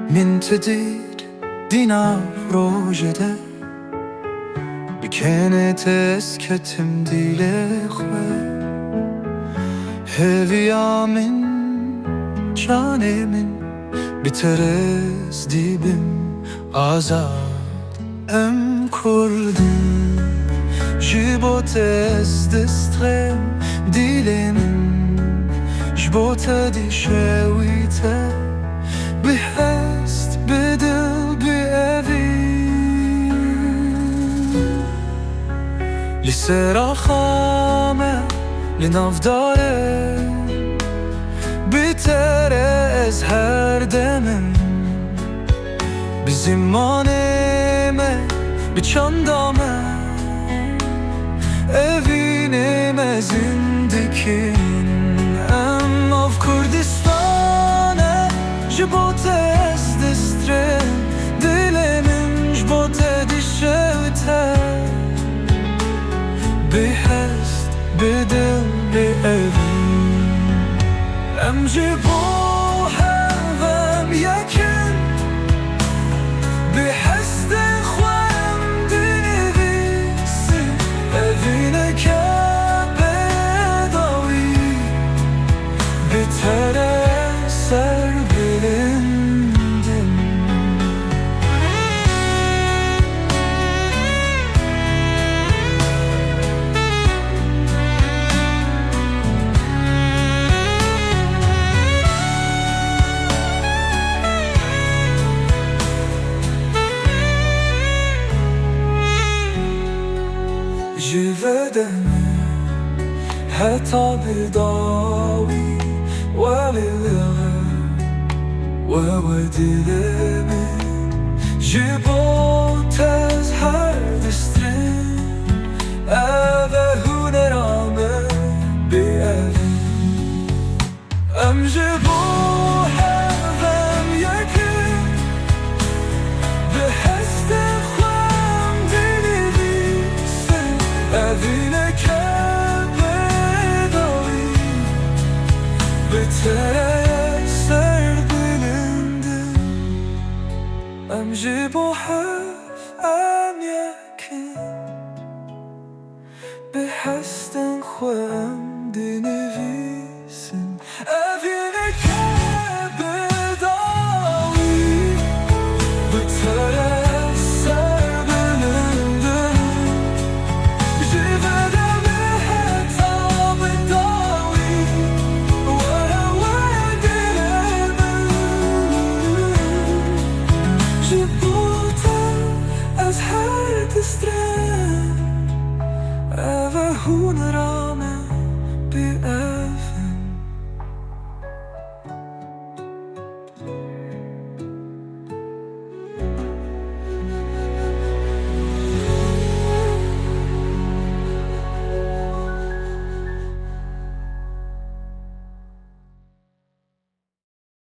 من تديد دينا روجده بكانت اسكتم ديل خواه هویا من جانه من بترز دیبم آزاد کردم جبوت از دسترم دیل من جبوت دی شویته بهست بدل بیاوی لسرا خامه لنافداره بتر از هر دمم بزمانمه بچندامه evine زندگین ام av Kurdistane جبوت از دسترم دلمن جبوت دیشوته بهست بدل بیاوی ام جبو هوام یکن بهست خوام دنویسی evine که بداوی بتره سر بلندم جیودم حتی بداوی و بلغم و دلم جبوت از هر دسترم اوه هنرامه بیاوی ام جبو هوام یکن بهست خوام دنویسه evine که بداوی بتره سر بلندم ام جبو هوام یکن بهست خوام دنویسم evine که بداوی بتره از هر دسترم اوه هنرم